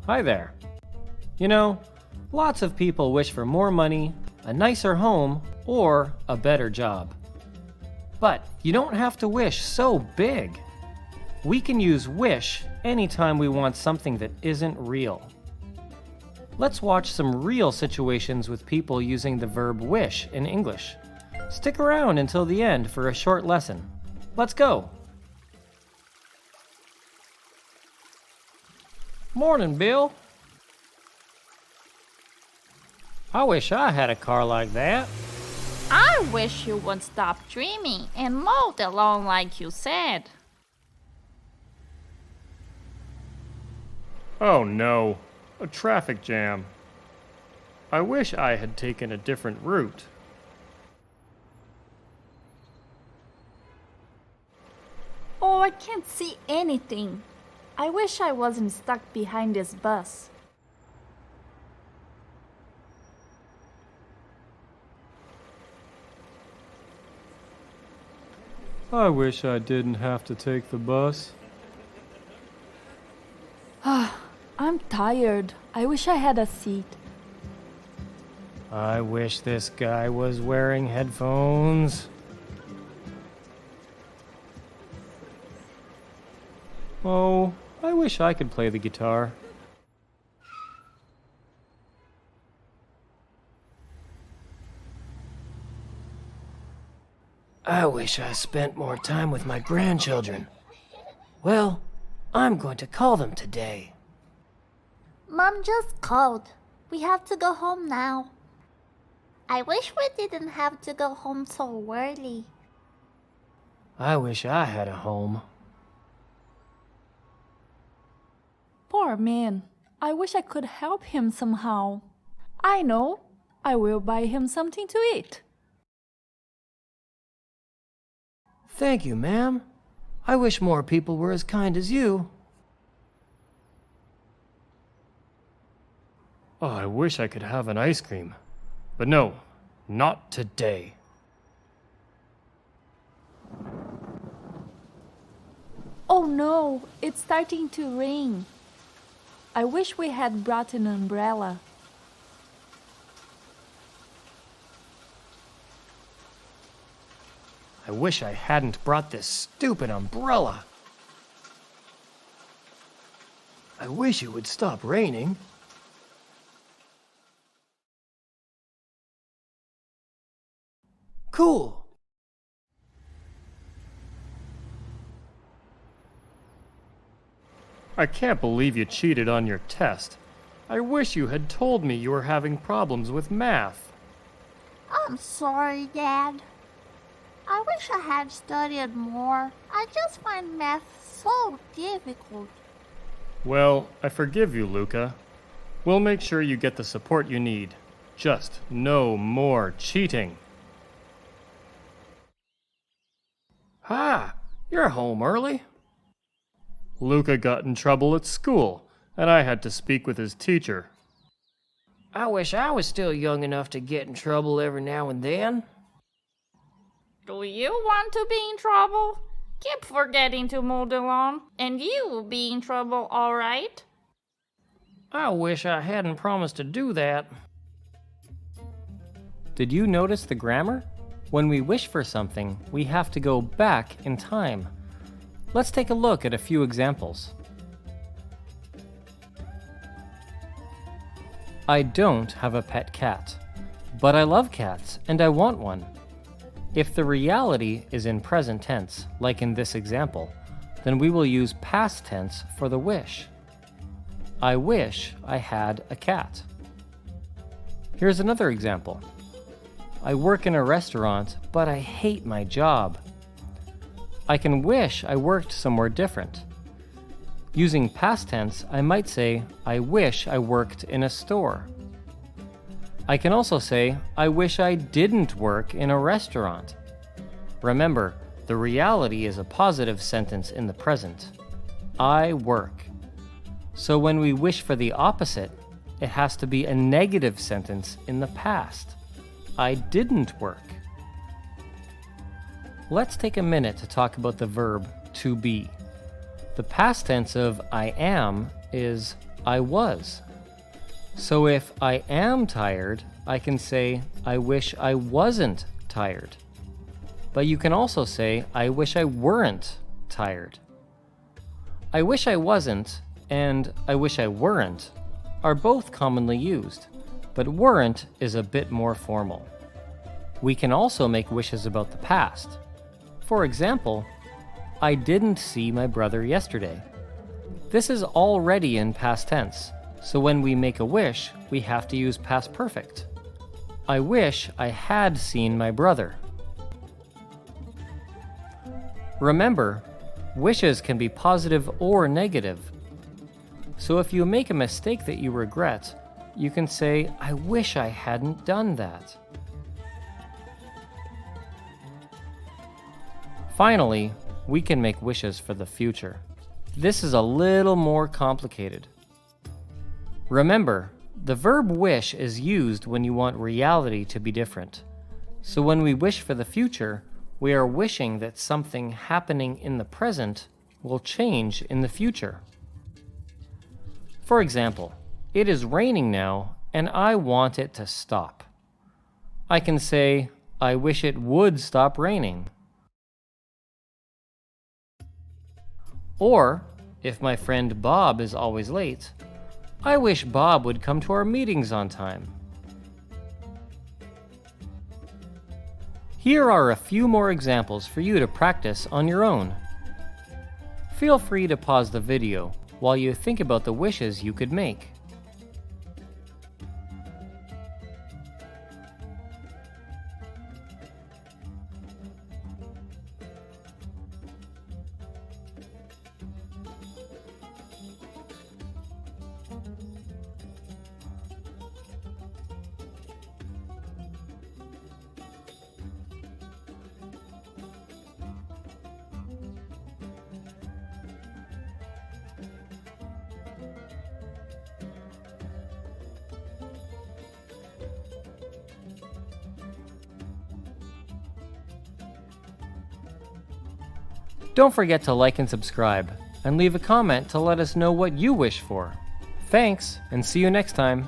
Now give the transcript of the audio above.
Hi there. You know, lots of people wish for more money, a nicer home, or a better job. But you don't have to wish so big. We can use wish anytime we want something that isn't real. Let's watch some real situations with people using the verb wish in English. Stick around until the end for a short lesson. Let's go! Morning, Bill. I wish I had a car like that. I wish you would stop dreaming and mow the lawn like you said. Oh no, a traffic jam. I wish I had taken a different route. Oh, I can't see anything. I wish I wasn't stuck behind this bus. I wish I didn't have to take the bus. I'm tired. I wish I had a seat. I wish this guy was wearing headphones. Oh, I wish I could play the guitar. I wish I spent more time with my grandchildren. Well, I'm going to call them today. Mom just called. We have to go home now. I wish we didn't have to go home so early. I wish I had a home. Poor man. I wish I could help him somehow. I know. I will buy him something to eat. Thank you, ma'am. I wish more people were as kind as you. Oh, I wish I could have an ice cream. But no, not today. Oh no, it's starting to rain. I wish we had brought an umbrella. I wish I hadn't brought this stupid umbrella. I wish it would stop raining. Cool. I can't believe you cheated on your test. I wish you had told me you were having problems with math. I'm sorry, Dad. I wish I had studied more. I just find math so difficult. Well, I forgive you, Luca. We'll make sure you get the support you need. Just no more cheating. Ha! You're home early. Luca got in trouble at school, and I had to speak with his teacher. I wish I was still young enough to get in trouble every now and then. Do you want to be in trouble? Keep forgetting to mow the lawn, and you will be in trouble, all right? I wish I hadn't promised to do that. Did you notice the grammar? When we wish for something, we have to go back in time. Let's take a look at a few examples. I don't have a pet cat, but I love cats and I want one. If the reality is in present tense, like in this example, then we will use past tense for the wish. I wish I had a cat. Here's another example. I work in a restaurant, but I hate my job. I can wish I worked somewhere different. Using past tense, I might say, I wish I worked in a store. I can also say, I wish I didn't work in a restaurant. Remember, the reality is a positive sentence in the present. I work. So when we wish for the opposite, it has to be a negative sentence in the past. I didn't work. Let's take a minute to talk about the verb to be. The past tense of I am is I was. So if I am tired, I can say, I wish I wasn't tired. But you can also say, I wish I weren't tired. I wish I wasn't and I wish I weren't are both commonly used, but weren't is a bit more formal. We can also make wishes about the past. For example, I didn't see my brother yesterday. This is already in past tense, so when we make a wish, we have to use past perfect. I wish I had seen my brother. Remember, wishes can be positive or negative. So if you make a mistake that you regret, you can say, I wish I hadn't done that. Finally, we can make wishes for the future. This is a little more complicated. Remember, the verb wish is used when you want reality to be different. So when we wish for the future, we are wishing that something happening in the present will change in the future. For example, it is raining now and I want it to stop. I can say, I wish it would stop raining. Or, if my friend Bob is always late, I wish Bob would come to our meetings on time. Here are a few more examples for you to practice on your own. Feel free to pause the video while you think about the wishes you could make. Don't forget to like and subscribe, and leave a comment to let us know what you wish for. Thanks, and see you next time.